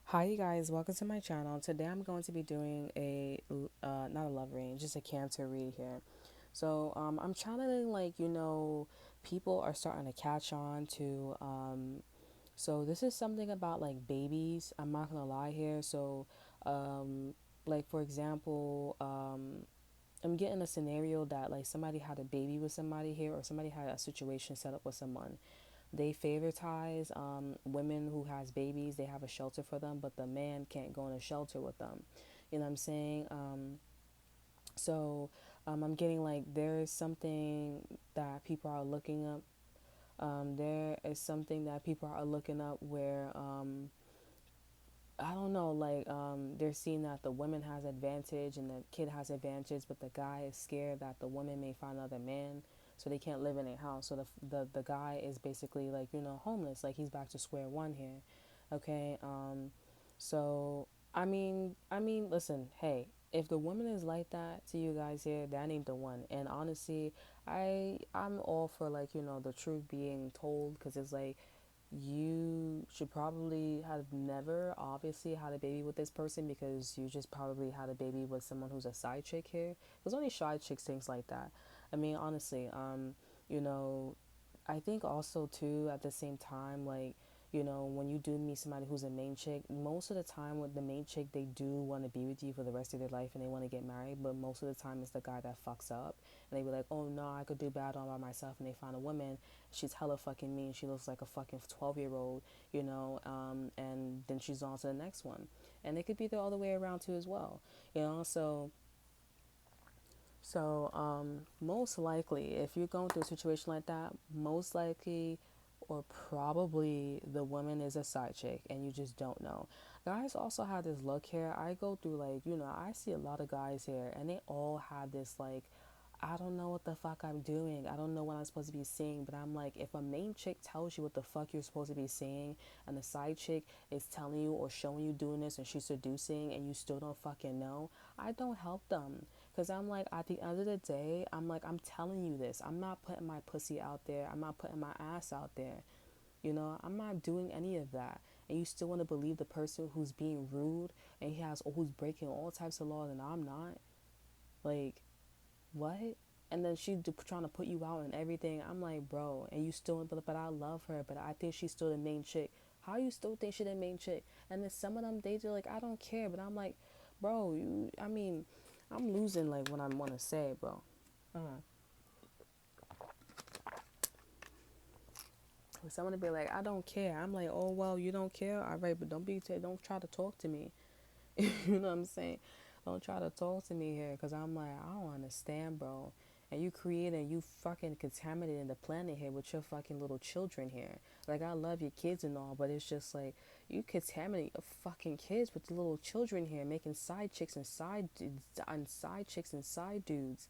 Hi, you guys. Welcome to my channel. Today I'm going to be doing not a love reading, just a Cancer read here. I'm channeling people are starting to catch on to. This is something about like babies. I'm not gonna lie here. Um, like for example, I'm getting a scenario that like somebody had a baby with somebody here, or somebody had a situation set up with someone. They favoritize women who has babies. They have a shelter for them, but the man can't go in a shelter with them. You know what I'm saying? So I'm getting like there is something that people are looking up. There is something that people are looking up where I don't know, they're seeing that the woman has advantage and the kid has advantage, but the guy is scared that the woman may find another man, so they can't live in a house. So the guy is basically like homeless, like he's back to square one here. Okay, so listen, hey, if the woman is like that to you guys here, that ain't the one. And honestly, I'm all for the truth being told, because it's like you should probably have never obviously had a baby with this person, because you just probably had a baby with someone who's a side chick here. There's only shy chicks things like that. I mean, honestly, you know I think also too at the same time, when you do meet somebody who's a main chick, most of the time with the main chick, they do want to be with you for the rest of their life and they want to get married, but most of the time it's the guy that fucks up, and they be like, oh no, I could do bad all by myself, and they find a woman, she's hella fucking mean, she looks like a fucking 12-year-old, and then she's on to the next one. And it could be the other way around too as well, most likely, if you're going through a situation like that, most likely or probably the woman is a side chick and you just don't know. Guys also have this look here. I go through I see a lot of guys here and they all have this I don't know what the fuck I'm doing. I don't know what I'm supposed to be seeing, but I'm like, if a main chick tells you what the fuck you're supposed to be seeing, and the side chick is telling you or showing you doing this and she's seducing and you still don't fucking know, I don't help them. Because I'm like, at the end of the day, I'm like, I'm telling you this. I'm not putting my pussy out there. I'm not putting my ass out there. I'm not doing any of that. And you still want to believe the person who's being rude and who's breaking all types of laws and I'm not? Like, what? And then trying to put you out and everything. I'm like, bro, and you still, but I love her, but I think she's still the main chick. How you still think she's the main chick? And then some of them, they just like, I don't care, but I'm like, bro, I'm losing like what I want to say, bro. Uh, Someone to be like, I don't care. I'm like, oh well, you don't care, all right, but don't try to talk to me. You know what I'm saying? Don't try to talk to me here, because I'm like, I don't understand, bro. And you fucking contaminating the planet here with your fucking little children here. Like, I love your kids and all, but it's just like, you contaminate your fucking kids with the little children here, making side chicks and side dudes, and side chicks and side dudes,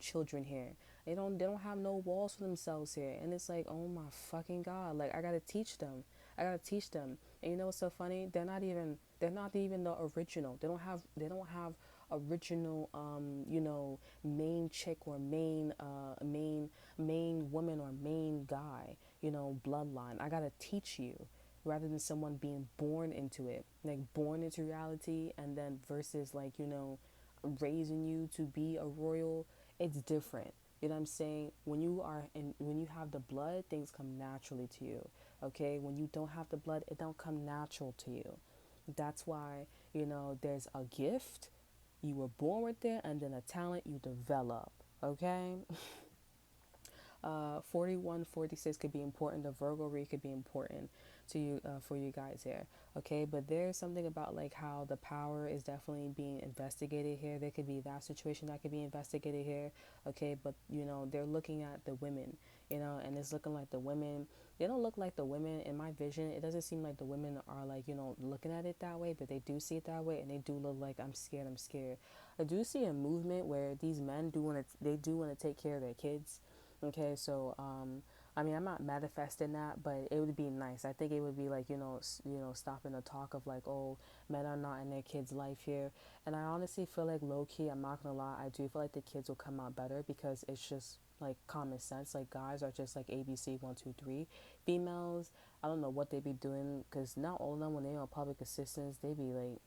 children here. They don't have no walls for themselves here. And it's like, oh my fucking God. Like, I gotta teach them. I gotta teach them. And you know what's so funny? They're not even the original. They don't have original main chick or main woman or main guy, bloodline. I gotta teach you, rather than someone being born into it, like born into reality, and then versus raising you to be a royal. It's different. You know what I'm saying? When you have the blood, things come naturally to you. Okay? When you don't have the blood, it don't come natural to you. That's why, there's a gift, you were born with it, and then a talent you develop. Okay? 41, 46 could be important. The Virgo read could be important to you, for you guys here. Okay, but there's something about like how the power is definitely being investigated here. There could be that situation that could be investigated here. Okay, but they're looking at the women, and it's looking like the women. They don't look like the women in my vision. It doesn't seem like the women are like looking at it that way, but they do see it that way, and they do look like, I'm scared. I'm scared. I do see a movement where these men do want to take care of their kids. Okay, so I'm not manifesting that, but it would be nice. I think it would be like stopping the talk of like, oh, men are not in their kids' life here. And I honestly feel like low key, I'm not gonna lie, I do feel like the kids will come out better, because it's just like common sense. Like guys are just like ABC 1 2 3. Females, I don't know what they be doing because not all of them when they on public assistance they be like,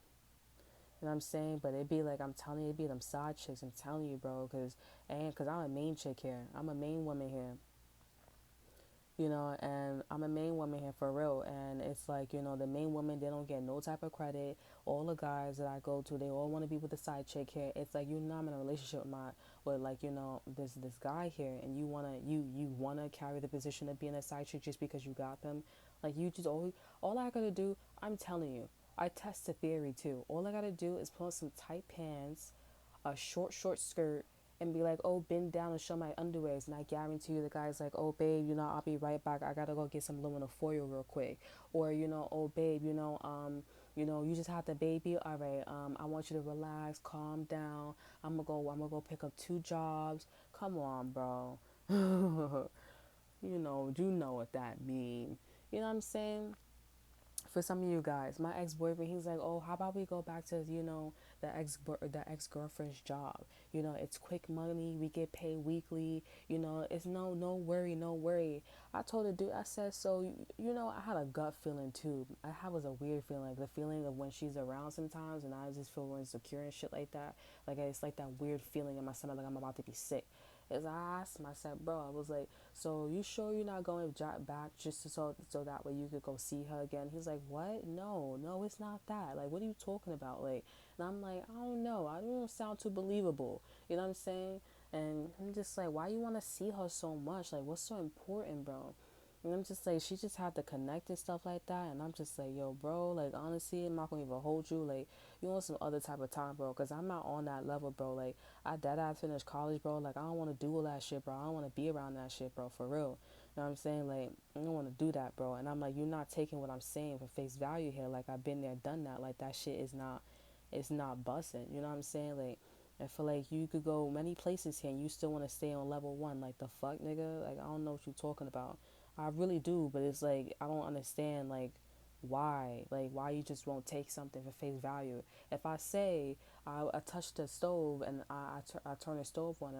you know what I'm saying? But it be like I'm telling you, it be them side chicks. I'm telling you, bro, because I'm a main chick here. I'm a main woman here, you know, and I'm a main woman here for real. And it's like, you know, the main women, they don't get no type of credit. All the guys that I go to, they all want to be with the side chick here. It's like, you know, I'm in a relationship with like, you know, this guy here, and you wanna carry the position of being a side chick just because you got them. Like you just all I gotta do, I'm telling you, I test the theory too. All I gotta do is put on some tight pants, a short skirt, and be like, oh, bend down and show my underwears. And I guarantee you the guy's like, oh, babe, you know, I'll be right back. I gotta go get some aluminum foil real quick. Or, you know, oh, babe, you know, you just had the baby. All right, I want you to relax, calm down. I'm gonna go pick up 2 jobs. Come on, bro. You know what that mean. You know what I'm saying? For some of you guys, my ex-boyfriend, he's like, oh, how about we go back to, you know, the ex-girlfriend's job. You know, it's quick money, we get paid weekly. You know, it's no worry, no worry. I told the dude, I said, so, you know, I had a gut feeling too. Was a weird feeling, like the feeling of when she's around sometimes, and I just feel insecure and shit like that. Like it's like that weird feeling in my stomach, like I'm about to be sick. As I asked him, I said, bro, I was like, so you sure you're not going back just so that way you could go see her again? He's like, what? No, it's not that. Like, what are you talking about? Like, and I'm like, I don't know. I don't sound too believable. You know what I'm saying? And I'm just like, why you want to see her so much? Like, what's so important, bro? And I'm just like, she just had to connect and stuff like that. And I'm just like, yo, bro, like, honestly, I'm not going to even hold you. Like, you want some other type of time, bro. Because I'm not on that level, bro. Like, I dead ass finished college, bro. Like, I don't want to do all that shit, bro. I don't want to be around that shit, bro. For real. You know what I'm saying? Like, I don't want to do that, bro. And I'm like, you're not taking what I'm saying for face value here. Like, I've been there, done that. Like, that shit is not, it's not busting. You know what I'm saying? Like, I feel like you could go many places here and you still want to stay on level one. Like, the fuck, nigga? Like, I don't know what you're talking about. I really do, but it's like I don't understand like why you just won't take something for face value. If I say I touched the stove and I turned the stove on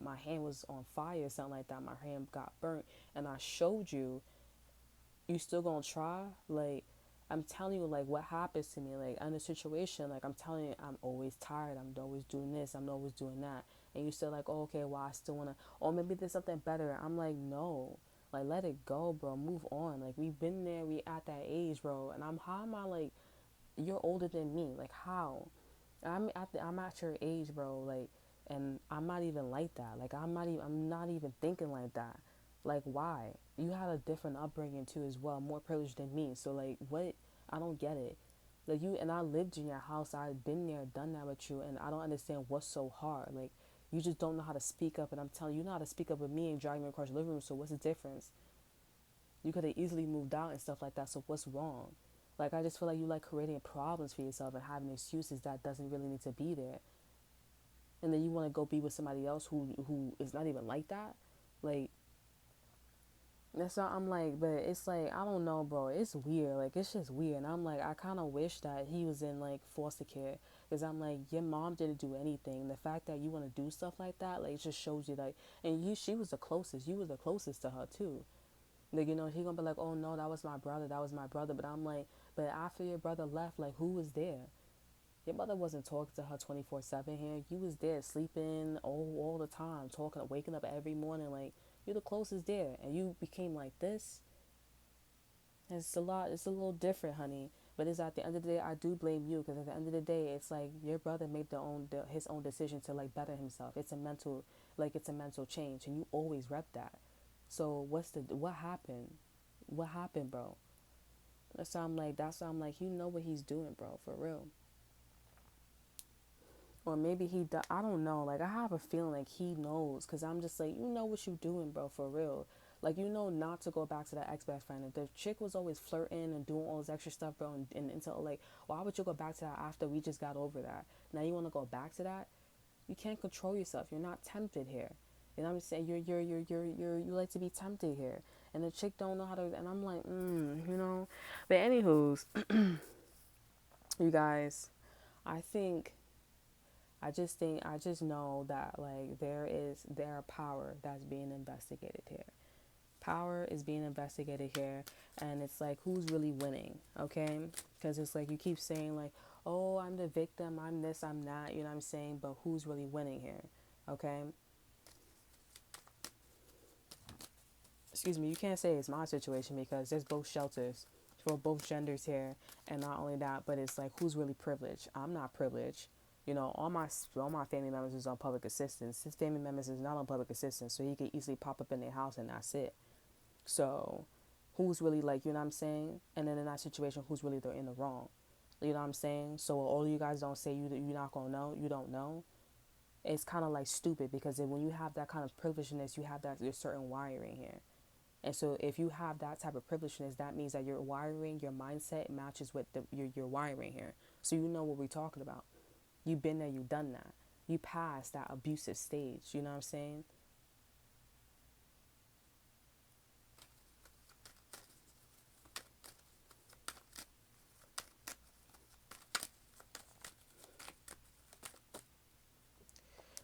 my hand was on fire or something like that, my hand got burnt, and I showed you, you still gonna try? Like, I'm telling you, like, what happens to me, like, in a situation, like, I'm telling you, I'm always tired, I'm always doing this, I'm always doing that, and you still like, oh, okay, well, I still wanna, or maybe there's something better. I'm like, no, like, let it go, bro, move on. Like, we've been there, we at that age, bro, and how am I, like, you're older than me, like, how? I'm at your age, bro, like, and I'm not even like that. Like, I'm not even thinking like that. Like, why? You had a different upbringing too as well, more privileged than me. So like, what? I don't get it. Like you and I lived in your house. I've been there, done that with you, and I don't understand what's so hard. Like, you just don't know how to speak up, and I'm telling you, you know how to speak up with me and drag me across the living room. So what's the difference? You could have easily moved out and stuff like that. So what's wrong? Like, I just feel like you like creating problems for yourself and having excuses that doesn't really need to be there. And then you want to go be with somebody else who is not even like that. Like, that's why I'm like, but it's like, I don't know, bro. It's weird. Like, it's just weird. And I'm like, I kind of wish that he was in like foster care. Because I'm like, your mom didn't do anything. The fact that you want to do stuff like that, like, it just shows you, like, and she was the closest. You was the closest to her, too. Like, you know, he gonna be like, oh no, that was my brother. That was my brother. But I'm like, but after your brother left, like, who was there? Your mother wasn't talking to her 24/7 here. You was there sleeping all the time, talking, waking up every morning. Like, you're the closest there. And you became like this. It's a lot. It's a little different, honey. But it's at the end of the day, I do blame you because at the end of the day, it's like your brother made his own decision to like better himself. It's a mental change, and you always rep that. So what happened? What happened, bro? That's why I'm like, you know what he's doing, bro, for real. Or maybe I don't know. Like, I have a feeling like he knows because I'm just like, you know what you doing, bro, for real. Like, you know not to go back to that ex-best friend. If the chick was always flirting and doing all this extra stuff, bro, and until, like, why would you go back to that after we just got over that? Now you want to go back to that? You can't control yourself. You're not tempted here. You know what I'm saying? You like to be tempted here. And the chick don't know how to, and I'm like, you know. But anywho's, you guys, I think I just know that like there are power that's being investigated here. Power is being investigated here, and it's like who's really winning, okay? Because it's like you keep saying like, oh, I'm the victim, I'm this, I'm that, you know what I'm saying? But who's really winning here, okay? Excuse me, you can't say it's my situation because there's both shelters for both genders here, and not only that, but it's like who's really privileged. I'm not privileged. You know, all my family members is on public assistance. His family members is not on public assistance, so he could easily pop up in their house and that's it. So, who's really like, you know what I'm saying? And then in that situation, who's really in the wrong? You know what I'm saying? So all you guys don't say you're not gonna know, you don't know. It's kind of like stupid because then when you have that kind of privilegedness, you have that there's certain wiring here. And so if you have that type of privilegedness, that means that your wiring, your mindset matches with your wiring here. So you know what we're talking about. You've been there, you've done that. You passed that abusive stage. You know what I'm saying?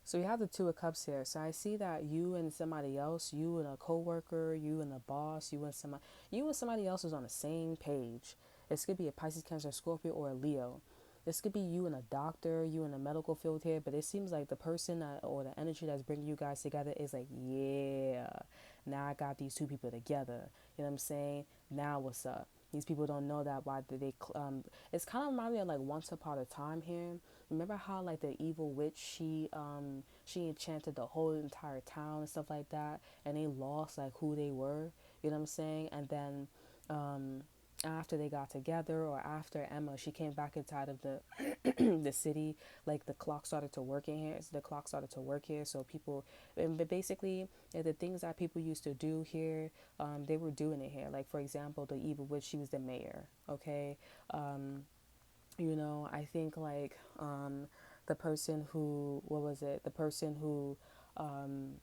So we have the Two of Cups here. So I see that you and somebody else, you and a coworker, you and a boss, you and somebody else is on the same page. This could be a Pisces, Cancer, Scorpio, or a Leo. This could be you and a doctor, you in the medical field here, but it seems like the person or the energy that's bringing you guys together is like, yeah, now I got these two people together. You know what I'm saying? Now what's up? These people don't know that why did they it's kind of remind me of like Once Upon a Time here. Remember how like the evil witch she enchanted the whole entire town and stuff like that, and they lost like who they were. You know what I'm saying? And then um, after they got together, or after Emma she came back inside of the the city, like the clock started to work in here. The clock started to work here, so people, but basically the things that people used to do here, they were doing it here. Like for example, the evil witch, she was the mayor. Okay. Um, you know, I think like the person who, what was it, the person who um,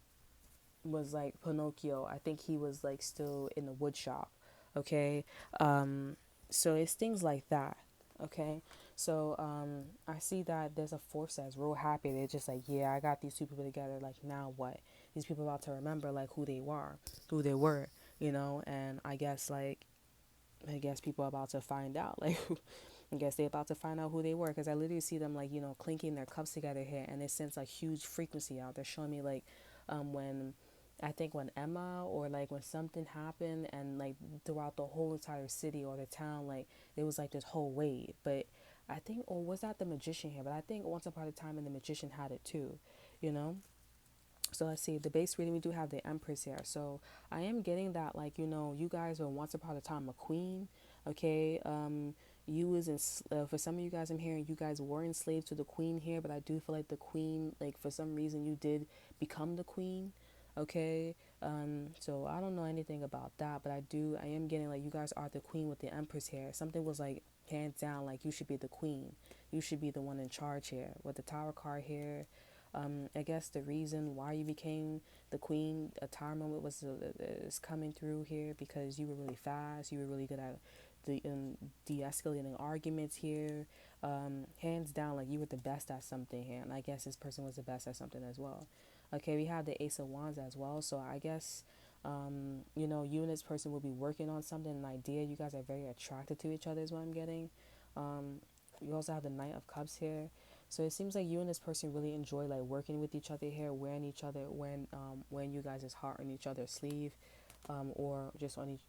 was like Pinocchio, I think he was like still in the wood shop. Okay. So it's things like that. Okay. So I see that there's a force that's real happy. They're just like, yeah, I got these two people together, like now what? These people about to remember like who they were, you know. And I guess people are about to find out like I guess they're about to find out who they were, because I literally see them like, you know, clinking their cups together here, and it sends like huge frequency out. They're showing me like when I think when Emma, or like when something happened, and like throughout the whole entire city or the town, like it was like this whole wave. But I think, or was that the magician here? But I think Once Upon a Time and the magician had it too, you know. So let's see, the base reading, we do have the Empress here. So I am getting that, like, you know, you guys were once upon a time a queen, okay? You was in, for some of you guys I'm hearing, you guys were enslaved to the queen here, but I do feel like the queen, like, for some reason you did become the queen, okay? So I don't know anything about that, but I am getting, like, you guys are the queen with the Empress here. Something was, like, hands down, like, you should be the queen. You should be the one in charge here. With the Tower card here, I guess the reason why you became the queen, a time moment was is coming through here because you were really fast. You were really good at the de-escalating arguments here. Hands down, like you were the best at something here, and I guess this person was the best at something as well. Okay, we have the Ace of Wands as well, so I guess you know, you and this person will be working on something, an idea. You guys are very attracted to each other, is what I'm getting. You also have the Knight of Cups here. So it seems like you and this person really enjoy like working with each other here, wearing you guys' heart on each other's sleeve, or just on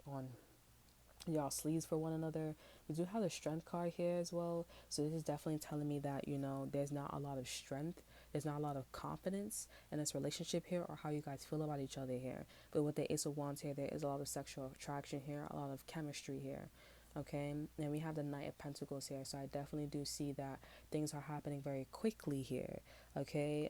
y'all sleeves for one another. We do have the Strength card here as well. So this is definitely telling me that, you know, there's not a lot of strength, there's not a lot of confidence in this relationship here, or how you guys feel about each other here. But with the Ace of Wands here, there is a lot of sexual attraction here, a lot of chemistry here. Okay, and we have the Knight of Pentacles here, so I definitely do see that things are happening very quickly here. Okay,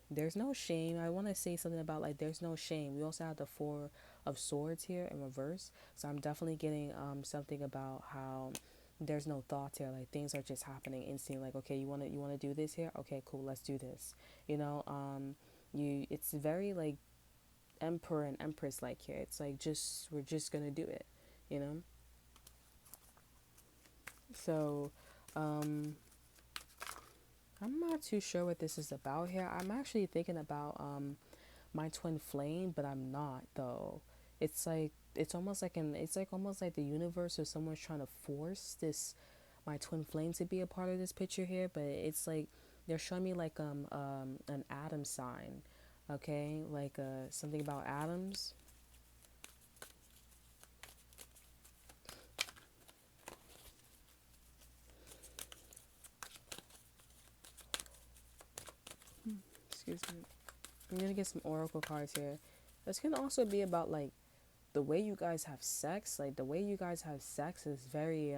there's no shame. I want to say something about like there's no shame. We also have the Four of Swords here in reverse, so I'm definitely getting something about how there's no thoughts here. Like things are just happening instantly. Like, okay, you wanna do this here? Okay, cool, let's do this. You know, it's very like Emperor and Empress like here. It's like we're just gonna do it. You know. So, I'm not too sure what this is about here. I'm actually thinking about my twin flame, but I'm not though. It's like it's like almost like the universe or someone's trying to force this my twin flame to be a part of this picture here, but it's like they're showing me like an atom sign, okay, like something about atoms. Excuse me. I'm gonna get some oracle cards here. This can also be about like the way you guys have sex. Like the way you guys have sex is very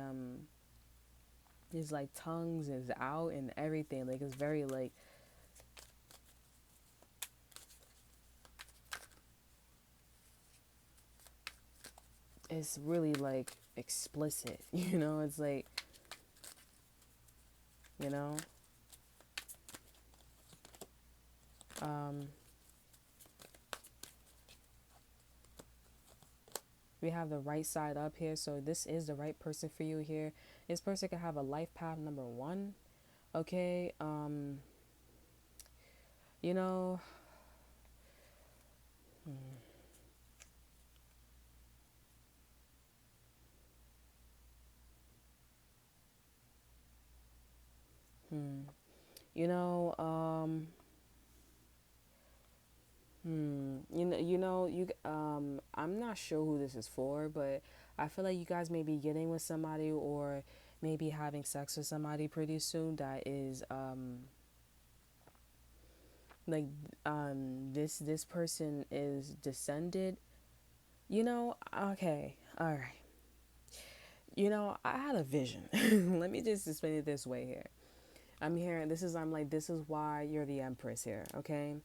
is like tongues is out and everything. Like it's very like it's really like explicit. You know, it's like you know. Um, we have the right side up here, so this is the right person for you here. This person could have a life path number one. Okay. You know. Hmm. You know. I'm not sure who this is for, but I feel like you guys may be getting with somebody or maybe having sex with somebody pretty soon that is like this person is descended. Okay, all right. I had a vision. Let me just explain it this way here. I'm here. I'm like, this is why you're the Empress here, okay?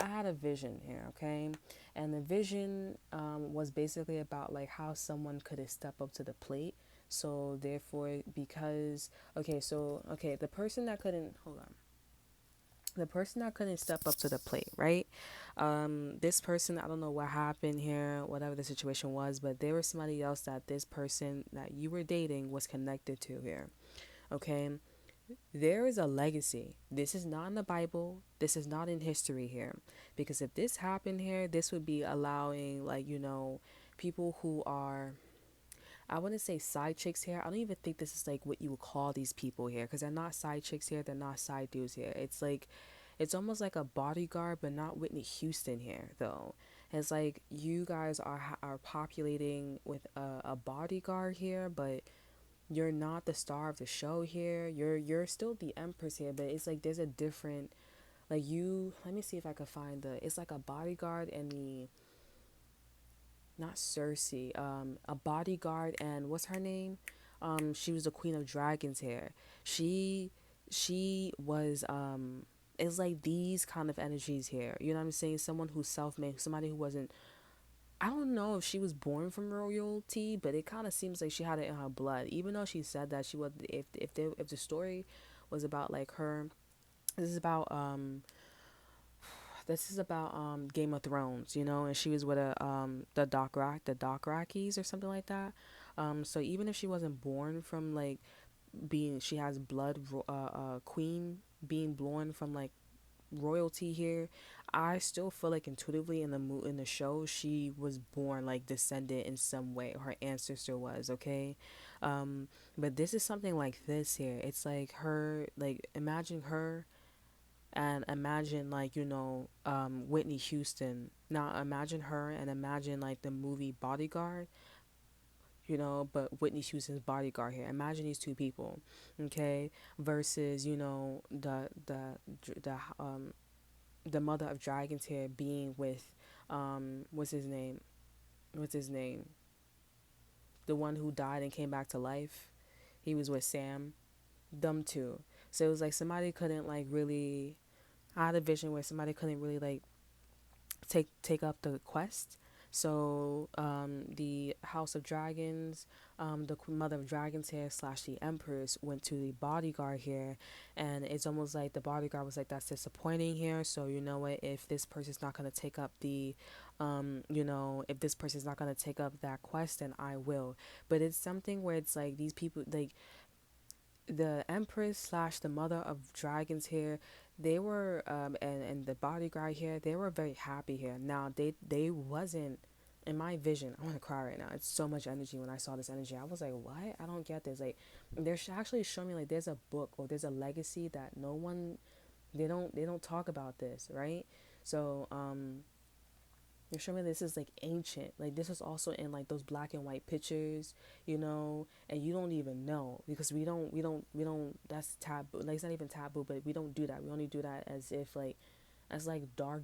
I had a vision here, okay? And the vision was basically about like how someone could step up to the plate. So, therefore, okay, the person that couldn't, hold on. The person that couldn't step up to the plate, right? This person, I don't know what happened here, whatever the situation was, but there was somebody else that this person that you were dating was connected to here, okay? There is a legacy. This is not in the Bible. This is not in history here. Because if this happened here, this would be allowing, like, people who are, I wouldn't say side chicks here. I don't even think this is like what you would call these people here. Because they're not side chicks here. They're not side dudes here. It's like, it's almost like a bodyguard, but not Whitney Houston here, though. It's like you guys are populating with a bodyguard here, but you're not the star of the show here. You're still the empress here, but it's like there's a different like you let me see if I could find it's like a bodyguard and the not Cersei, a bodyguard and what's her name? She was the queen of dragons here. She she was it's like these kind of energies here. You know what I'm saying? Someone who's self-made, somebody who wasn't I don't know if she was born from royalty, but it kind of seems like she had it in her blood. Even though she said that she was, if the story was about like her, this is about Game of Thrones, and she was with the Dothrakis or something like that. So even if she wasn't born from like she has blood, queen being born from like royalty here, I still feel like intuitively in the show she was born like descended in some way. Her ancestor was okay, but this is something like this here. It's like her, like imagine her and imagine like Whitney Houston. Now imagine her and imagine like the movie Bodyguard. But Whitney Houston's bodyguard here. Imagine these two people, okay, versus the mother of dragons here being with what's his name? What's his name? The one who died and came back to life. He was with Sam. Them two. So it was like somebody couldn't like really. I had a vision where somebody couldn't really like take up the quest. So the House of Dragons, the Mother of Dragons here slash the Empress went to the bodyguard here, and it's almost like the bodyguard was like, that's disappointing here. So you know what? If this person's not gonna take up if this person's not gonna take up that quest, then I will. But it's something where it's like these people like the empress slash the mother of dragons here, they were and the bodyguard here, they were very happy here. Now they wasn't, in my vision, I want to cry right now. It's so much energy. When I saw this energy, I was like, what? I don't get this. Like, they're actually showing me like there's a book or there's a legacy that no one, they don't talk about this, right? So you're showing me this is like ancient. Like, this is also in like those black and white pictures, and you don't even know, because we don't, that's taboo. Like, it's not even taboo, but we don't do that. We only do that as if like, as like dark.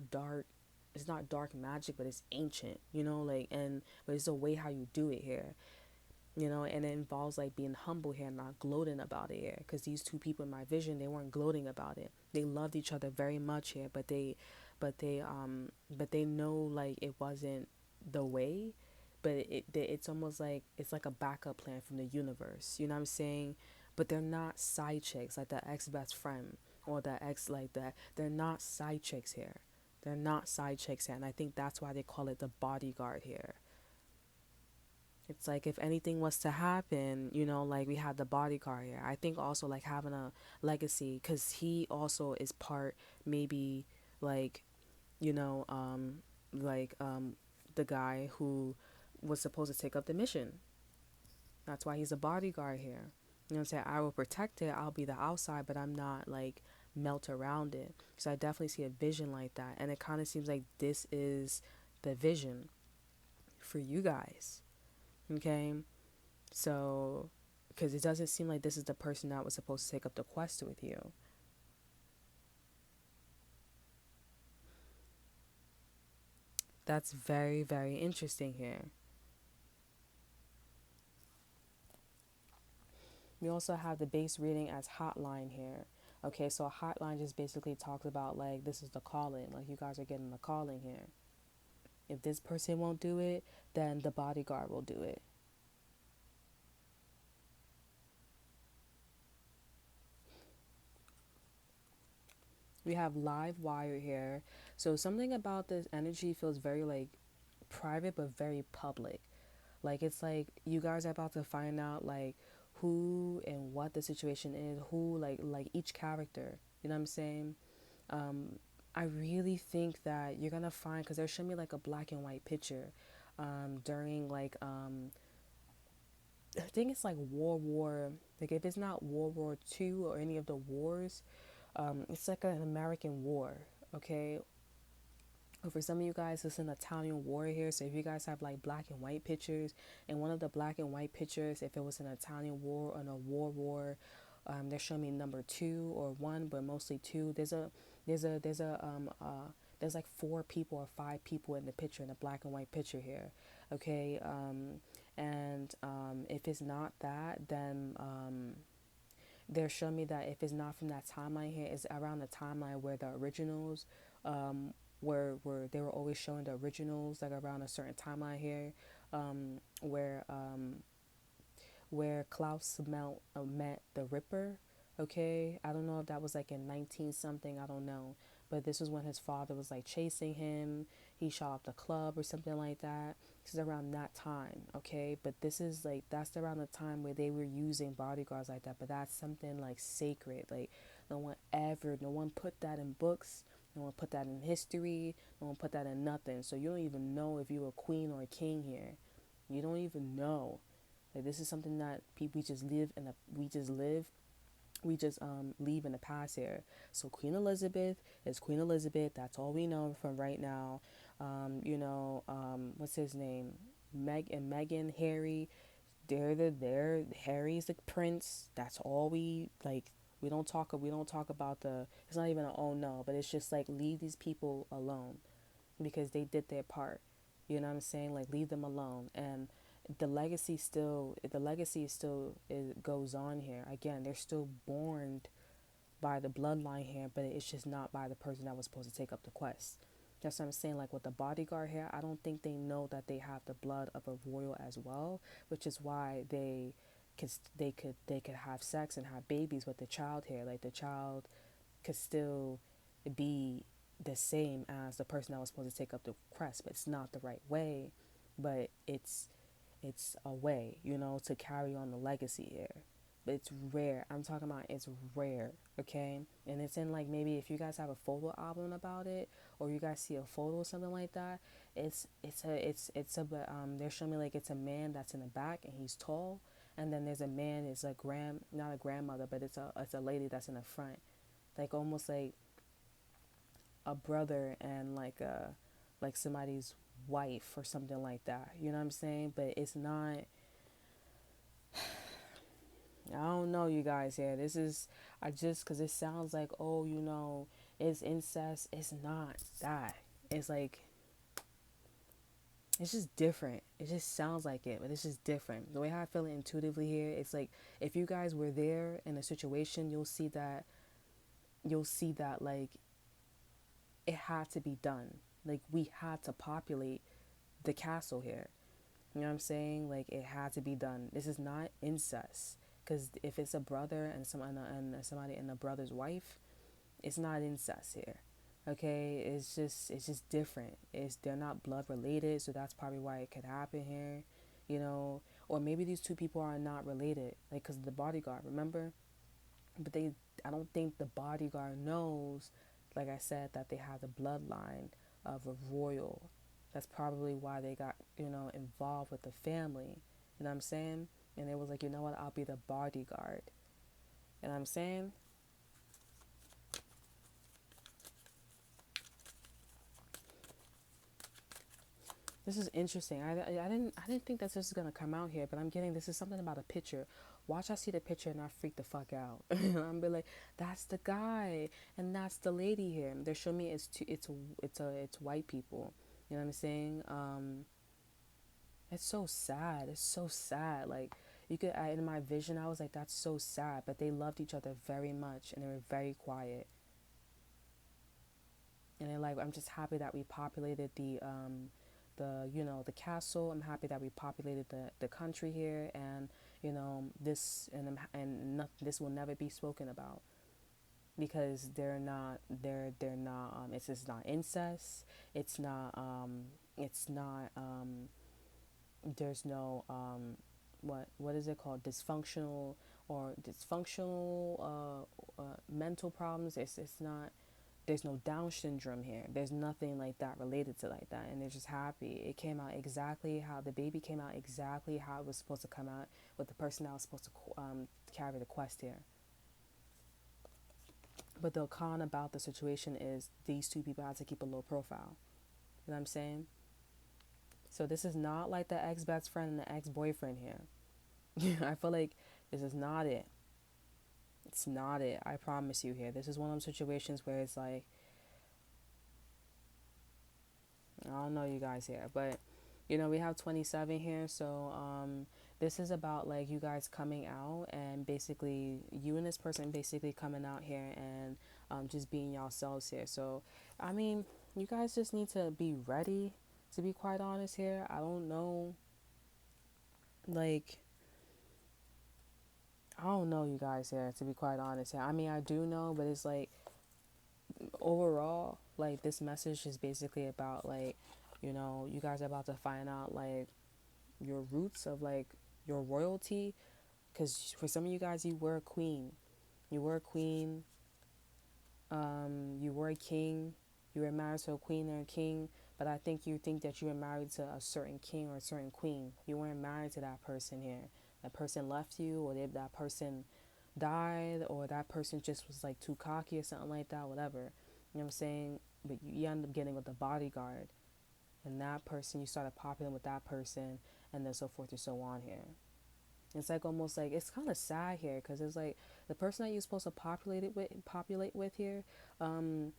It's not dark magic, but it's ancient, like, but it's the way how you do it here, and it involves like being humble here, not gloating about it here, because these two people in my vision, they weren't gloating about it. They loved each other very much here, but they know like it wasn't the way, but it's almost like it's like a backup plan from the universe, you know what I'm saying? But they're not side chicks like the ex best friend or the ex like that. They're not side chicks here. They're not side chicks here, and I think that's why they call it the bodyguard here. It's like if anything was to happen, like we had the bodyguard here. I think also like having a legacy, because he also is part, maybe, like, you know, like the guy who was supposed to take up the mission. That's why he's a bodyguard here. You know what I'm saying? I will protect it. I'll be the outside, but I'm not like melt around it. So I definitely see a vision like that, and it kind of seems like this is the vision for you guys. Okay. So, because it doesn't seem like this is the person that was supposed to take up the quest with you. That's very, very interesting here. We also have the base reading as hotline here. Okay, so a hotline just basically talks about like this is the calling. Like, you guys are getting the calling here. If this person won't do it, then the bodyguard will do it. We have live wire here. So something about this energy feels very like private but very public. Like, it's like you guys are about to find out like who and what the situation is, who like each character. You know what I'm saying? I really think that you're gonna find, because they're showing me like a black and white picture during like I think it's like like if it's not World War II or any of the wars, it's like an American war. Okay, for some of you guys, it's an Italian war here. So if you guys have like black and white pictures, and one of the black and white pictures, if it was an Italian war or a war, they're showing me number two or one, but mostly two. There's like four people or five people in the picture, in the black and white picture here. Okay, and if it's not that, then they're showing me that if it's not from that timeline here, it's around the timeline where the originals where they were always showing the originals, like around a certain timeline here, where Klaus met the Ripper. Okay, I don't know if that was like in 19 something, I don't know, but this was when his father was like chasing him. He shot up the club or something like that. This is around that time, okay? But this is like, that's around the time where they were using bodyguards like that. But that's something like sacred. Like, no one put that in books. No one put that in history. No one put that in nothing. So you don't even know if you were a queen or a king here. You don't even know. Like, this is something that people, we just leave in the past here. So Queen Elizabeth is Queen Elizabeth. That's all we know from right now. What's his name? Meg and Megan, Harry. They're Harry's the prince. That's all we like. We don't talk about the. It's not even an oh no, but it's just like, leave these people alone, because they did their part. You know what I'm saying? Like, leave them alone. And the legacy still it goes on here. Again, they're still born by the bloodline here, but it's just not by the person that was supposed to take up the quest. That's what I'm saying. Like with the bodyguard here, I don't think they know that they have the blood of a royal as well, which is why they could have sex and have babies with the child here. Like, the child could still be the same as the person that was supposed to take up the quest, but it's not the right way. But it's a way, to carry on the legacy here. it's rare. I'm talking about it's rare, okay? And it's in like maybe if you guys have a photo album about it, or you guys see a photo or something like that. They're showing me like it's a man that's in the back and he's tall, and then there's a man, it's a not a grandmother, but it's a lady that's in the front, like almost like a brother and like somebody's wife or something like that. You know what I'm saying? But it's not. I don't know, you guys. Here, this is I just because it sounds like, oh, it's incest. It's not that. It's like it's just different. It just sounds like it, but it's just different. The way how I feel it intuitively here, it's like if you guys were there in a situation, you'll see that like it had to be done. Like we had to populate the castle here. You know what I'm saying? Like it had to be done. This is not incest. Because if it's a brother and somebody and a brother's wife, it's not incest here. Okay, it's just different. They're not blood related, so that's probably why it could happen here. You know, or maybe these two people are not related, like because of the bodyguard. Remember, but I don't think the bodyguard knows, like I said, that they have the bloodline of a royal. That's probably why they got, involved with the family. You know what I'm saying? And it was like, you know what, I'll be the bodyguard. You know what I'm saying? This is interesting. I didn't think that this was gonna come out here, but I'm getting this is something about a picture. Watch, I see the picture and I freak the fuck out. I'm be like, that's the guy and that's the lady here. They're showing me it's white people. You know what I'm saying? It's so sad. It's so sad. Like in my vision, I was like, that's so sad. But they loved each other very much and they were very quiet. And they're like, I'm just happy that we populated the castle. I'm happy that we populated the country here, and this will never be spoken about because they're not it's just not incest. It's not there's no what is it called, dysfunctional mental problems. It's not, there's no Down syndrome here. There's nothing like that related to like that. And they're just happy. It came out exactly how the baby came out, exactly how it was supposed to come out with the person that was supposed to carry the quest here. But the con about the situation is these two people had to keep a low profile. You know what I'm saying? So this is not like the ex best friend and the ex boyfriend here. I feel like this is not it. It's not it. I promise you here. This is one of those situations where it's like, I don't know you guys here, but we have 27 here, so this is about like you guys coming out and basically you and this person basically coming out here and just being yourselves here. So I mean, you guys just need to be ready, to be quite honest here. I don't know, like I don't know you guys here, to be quite honest here. I mean, I do know, but it's like overall, like this message is basically about like, you guys are about to find out like your roots of like your royalty, because for some of you guys, you were a queen, you were a queen, you were a king, you were married to a queen or a king, but I think you think that you were married to a certain king or a certain queen. You weren't married to that person here. That person left you, or that person died, or that person just was like too cocky or something like that, whatever. You know what I'm saying? But you end up getting with the bodyguard, and that person, you started popping with that person, and then so forth and so on here. It's like almost like it's kind of sad here because it's like the person that you're supposed to populate with here, and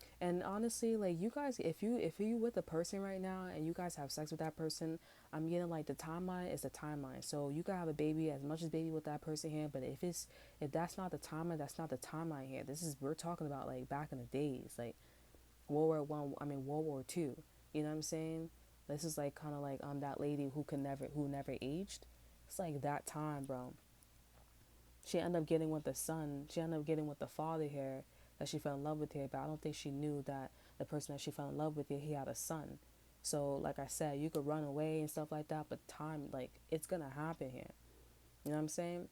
honestly, like you guys, if you with a person right now and you guys have sex with that person, I'm getting like the timeline is the timeline. So you can have a baby, as much as baby with that person here, but if that's not the timeline, that's not the timeline here. We're talking about like back in the days, like World War I. I mean World War II. You know what I'm saying? This is like kind of like that lady who never aged. It's like that time, bro. She ended up getting with the son. She ended up getting with the father here that she fell in love with here. But I don't think she knew that the person that she fell in love with here, he had a son. So like I said, you could run away and stuff like that, but time, like it's gonna happen here. You know what I'm saying?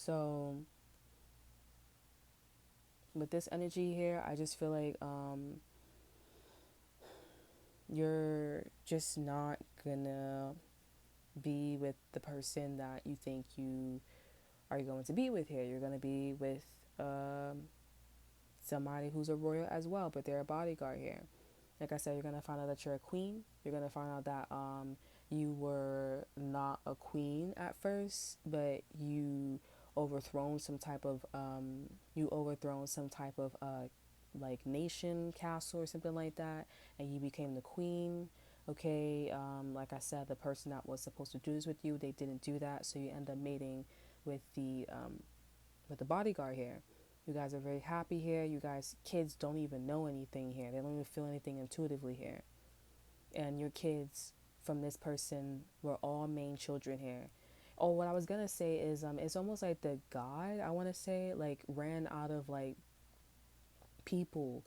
So with this energy here, I just feel like you're just not gonna be with the person that you think you are going to be with here. You're gonna be with um, somebody who's a royal as well, but they're a bodyguard here. Like I said, you're gonna find out that you're a queen. You're gonna find out that you were not a queen at first, but overthrown some type of you overthrown some type of like nation castle or something like that, and you became the queen. Okay, like I said, the person that was supposed to do this with you, they didn't do that, so you end up mating with the bodyguard here. You guys are very happy here. You guys, kids don't even know anything here. They don't even feel anything intuitively here. And your kids from this person were all main children here. Oh, what I was gonna say is, it's almost like the God, I want to say, like ran out of like people.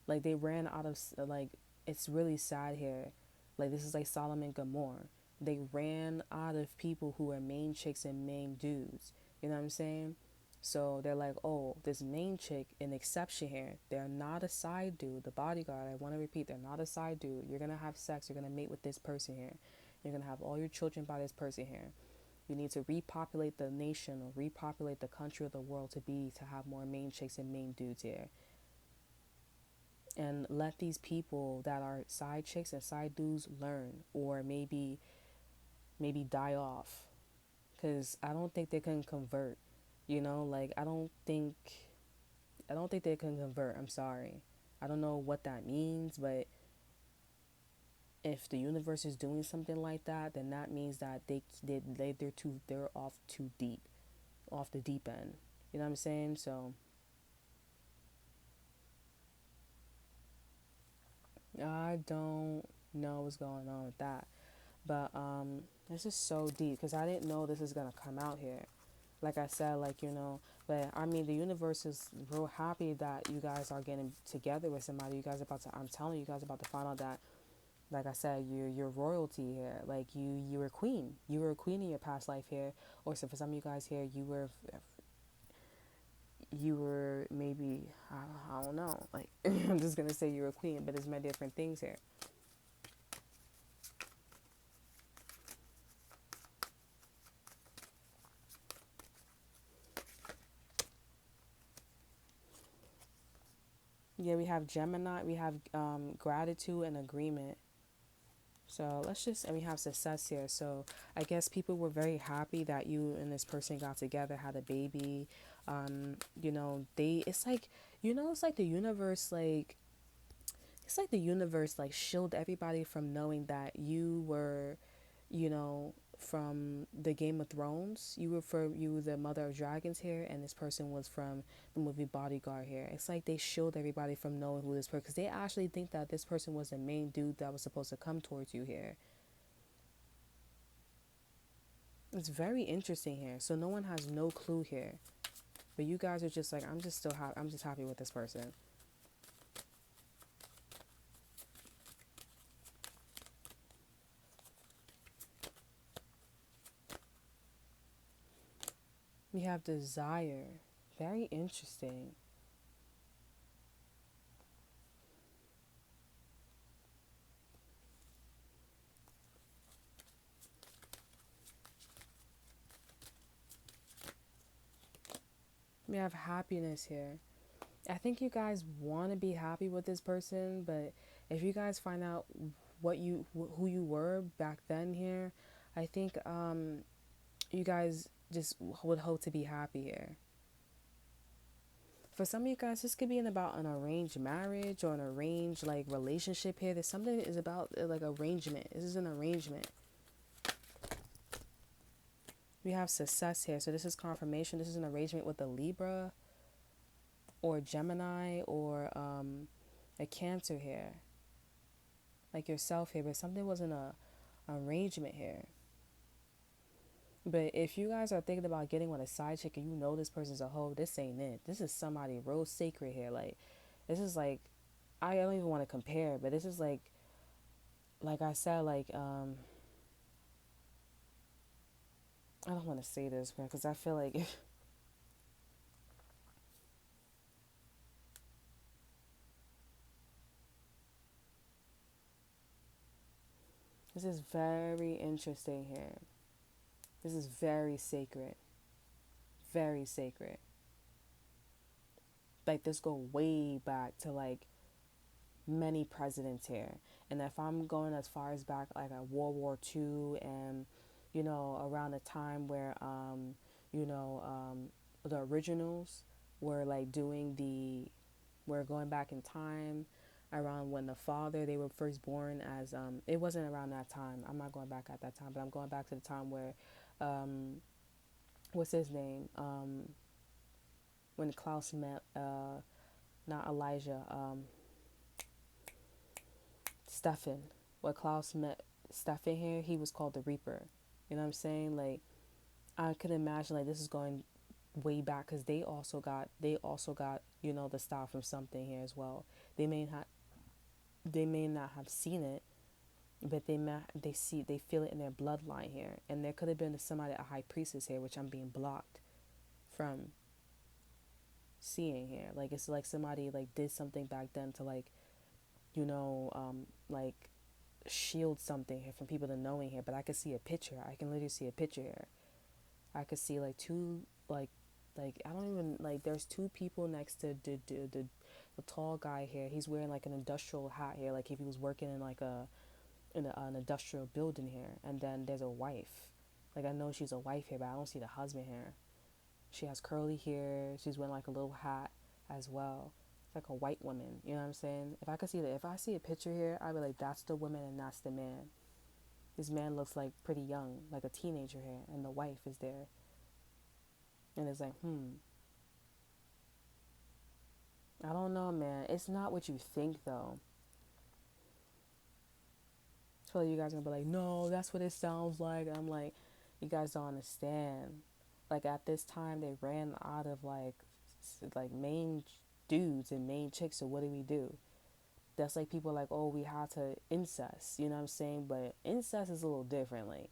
Like they ran out of like. It's really sad here. Like this is like Solomon Gomorrah. They ran out of people who are main chicks and main dudes. You know what I'm saying? So they're like, oh, this main chick, an exception here. They're not a side dude. The bodyguard, I want to repeat, they're not a side dude. You're going to have sex. You're going to mate with this person here. You're going to have all your children by this person here. You need to repopulate the nation or repopulate the country or the world to have more main chicks and main dudes here. And let these people that are side chicks and side dudes learn, or maybe die off, because I don't think they can convert. You know, like I don't think they can convert. I'm sorry. I don't know what that means, but if the universe is doing something like that, then that means that they're off too deep, off the deep end. You know what I'm saying? So I don't know what's going on with that, but this is so deep because I didn't know this is gonna come out here. Like I said, like but I mean, the universe is real happy that you guys are getting together with somebody. You guys about to, I'm telling you, you guys about to find out that, like I said, you're royalty here. Like you were queen. You were a queen in your past life here, or so for some of you guys here, you were maybe I don't know. Like I'm just gonna say you're a queen, but there's many different things here. Yeah, we have Gemini. We have gratitude and agreement. So and we have success here. So I guess people were very happy that you and this person got together, had a baby. It's like, it's like the universe like shield everybody from knowing that you were, from the Game of Thrones. You were the mother of dragons here, and this person was from the movie Bodyguard here. It's like they shield everybody from knowing who this person, because they actually think that this person was the main dude that was supposed to come towards you here. It's very interesting here. So no one has no clue here, but you guys are just like, I'm just happy with this person. We have desire. Very interesting. We have happiness here. I think you guys want to be happy with this person, but if you guys find out who you were back then here, I think you guys just would hope to be happy here. For some of you guys, this could be about an arranged marriage or an arranged like relationship here. There's something that is about like arrangement. This is an arrangement. We have success here. So this is confirmation. This is an arrangement with a Libra or Gemini or a Cancer here. Like yourself here, but something wasn't a arrangement here. But if you guys are thinking about getting with a side chick and you know this person's a hoe, this ain't it. This is somebody real sacred here. Like, this is like, I don't even want to compare, but this is like I said, like, I don't want to say this because I feel like This is very interesting here. This is very sacred. Very sacred. Like this go way back to like many presidents here. And if I'm going as far as back like at World War II and around the time where the originals were like doing the we're going back in time around when the father they were first born as it wasn't around that time. I'm not going back at that time, but I'm going back to the time where um what's his name? When Klaus met not Elijah, Stefan. When Klaus met Stefan here, he was called the Reaper. You know what I'm saying? Like I could imagine like this is going way back because they also got the style from something here as well. They may not have seen it, but they feel it in their bloodline here, and there could have been somebody a high priestess here, which I'm being blocked from seeing here. Like it's like somebody like did something back then to like shield something here from people to knowing here. But I could see a picture. I can literally see a picture here. I could see like two like I don't even like. There's two people next to the tall guy here. He's wearing like an industrial hat here, like if he was working in like an industrial building here. And then there's a wife. Like I know she's a wife here, but I don't see the husband here. She has curly hair. She's wearing like a little hat as well. It's like a white woman. You know what I'm saying? If I see a picture here, I'd be like, that's the woman and that's the man. This man looks like pretty young, like a teenager here, and the wife is there. And it's like, I don't know, man. It's not what you think, though. I feel like you guys are gonna be like, no, that's what it sounds like. I'm like, you guys don't understand. Like at this time, they ran out of like main dudes and main chicks. So what do we do? That's like people like, oh, we had to incest. You know what I'm saying? But incest is a little different. Like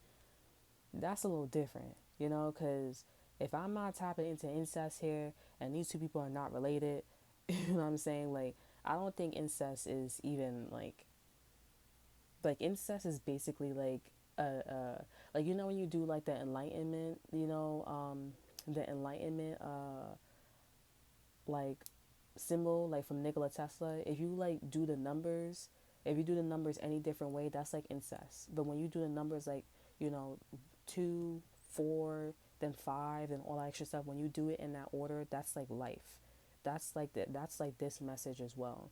that's a little different. Because if I'm not tapping into incest here, and these two people are not related, you know what I'm saying? Like I don't think incest is even like incest is basically like like when you do like the enlightenment, the enlightenment like symbol like from Nikola Tesla. If you like do the numbers, if you do the numbers any different way, that's like incest. But when you do the numbers like 2, 4, then 5 and all that extra stuff, when you do it in that order, that's like life. That's like this message as well.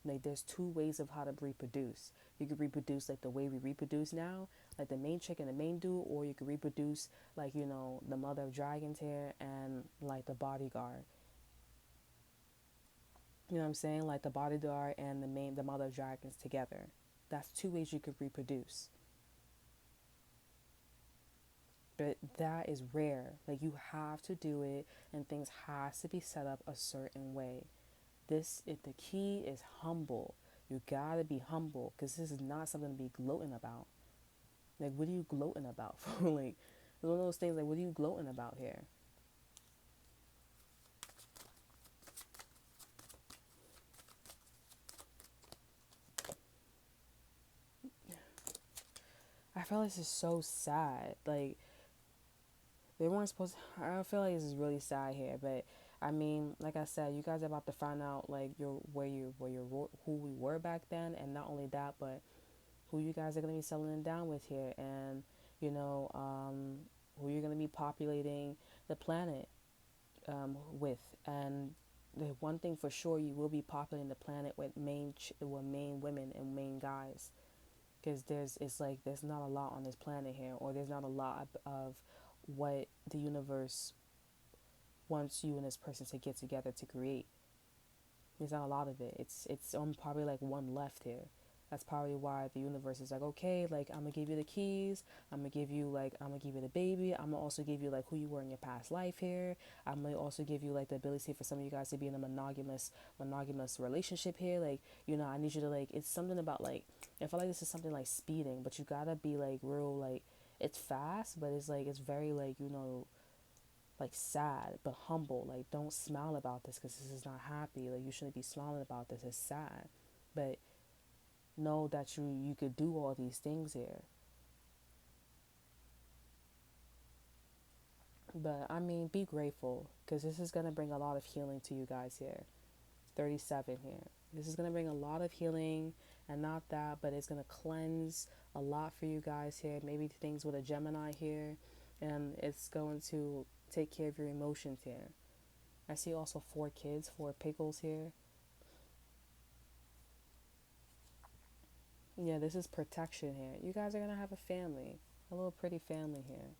Like there's two ways of how to reproduce. You could reproduce like the way we reproduce now, like the main chick and the main dude, or you could reproduce like the mother of dragons here and like the bodyguard. You know what I'm saying? Like the bodyguard and the mother of dragons together. That's two ways you could reproduce. But that is rare. Like you have to do it, and things has to be set up a certain way. The key is humble. You gotta be humble because this is not something to be gloating about. Like, what are you gloating about? Like, it's one of those things. Like, what are you gloating about here? I feel like this is so sad. Like, they weren't supposed to, I feel like this is really sad here, but I mean, like I said, you guys are about to find out like who we were back then, and not only that, but who you guys are gonna be settling down with here, and you know, who you're gonna be populating the planet with, and the one thing for sure, you will be populating the planet with main women and main guys, because there's not a lot on this planet here, or there's not a lot of what the universe wants you and this person to get together to create. There's not a lot of it. It's probably like one left here. That's probably why the universe is like, okay, like I'm gonna give you the keys. I'm gonna give you the baby. I'm gonna also give you like who you were in your past life here. I'm gonna also give you like the ability for some of you guys to be in a monogamous relationship here. Like I need you to like. It's something about like I feel like this is something like speeding, but you gotta be like real like. It's fast, but it's like it's very like like sad but humble. Like don't smile about this because this is not happy. Like you shouldn't be smiling about this. It's sad, but know that you could do all these things here. But I mean, be grateful because this is going to bring a lot of healing to you guys here. 37 here. This is going to bring a lot of healing, and not that, but it's going to cleanse a lot for you guys here. Maybe things with a Gemini here, and it's going to take care of your emotions here. I see also 4 kids, 4 pickles here. Yeah, this is protection here. You guys are going to have a family, a little pretty family here.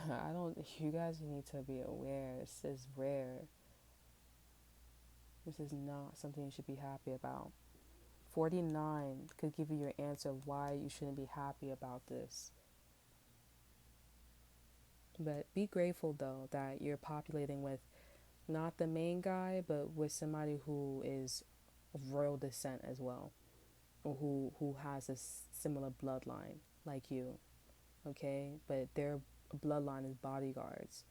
I don't, you guys need to be aware. This is rare. This is not something you should be happy about. 49 could give you your answer of why you shouldn't be happy about this. But be grateful though that you're populating with not the main guy, but with somebody who is of royal descent as well, or who has a similar bloodline like you. Okay, but their bloodline is bodyguards.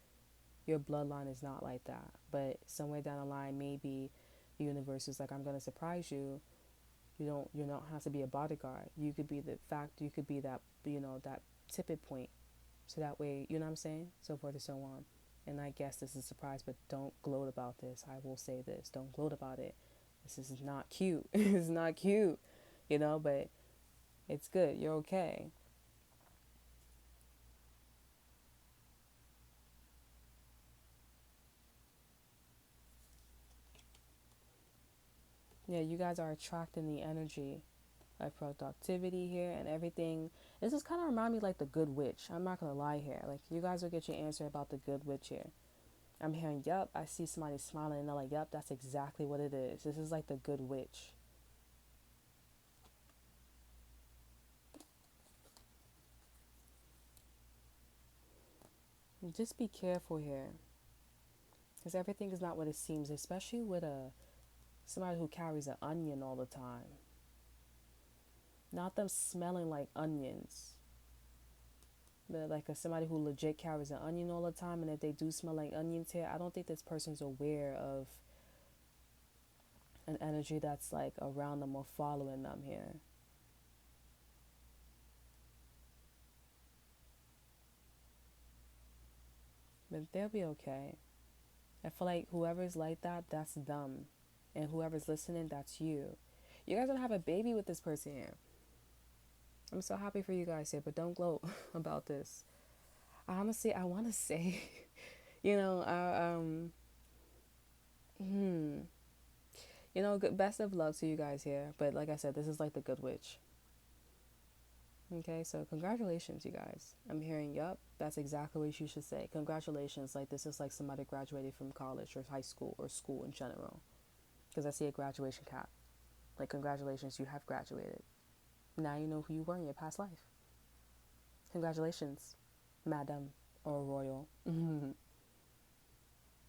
Your bloodline is not like that. But somewhere down the line, maybe the universe is like, I'm gonna surprise you. You don't have to be a bodyguard. You could be the fact. You could be that, that tipping point. So that way, you know what I'm saying? So forth and so on. And I guess this is a surprise, but don't gloat about this. I will say this. Don't gloat about it. This is not cute. It's not cute, but it's good. You're okay. Yeah, you guys are attracting the energy of productivity here and everything. This is kind of remind me like the Good Witch. I'm not going to lie here. Like, you guys will get your answer about the Good Witch here. I'm hearing, yup, I see somebody smiling and they're like, yup, that's exactly what it is. This is like the Good Witch. Just be careful here, because everything is not what it seems, especially with somebody who carries an onion all the time. Not them smelling like onions, but like somebody who legit carries an onion all the time. And if they do smell like onions here, I don't think this person's aware of an energy that's like around them or following them here. But they'll be okay. I feel like whoever's like that, that's them. And whoever's listening, that's you. You guys gonna have a baby with this person here. I'm so happy for you guys here, but don't gloat about this. Honestly, I want to say, you know, hmm, best of luck to you guys here. But like I said, this is like the Good Witch. Okay, so congratulations, you guys. I'm hearing, yup, that's exactly what you should say. Congratulations. Like, this is like somebody graduated from college or high school or school in general. Because I see a graduation cap. Like, congratulations, you have graduated. Now you know who you were in your past life. Congratulations, madam or royal.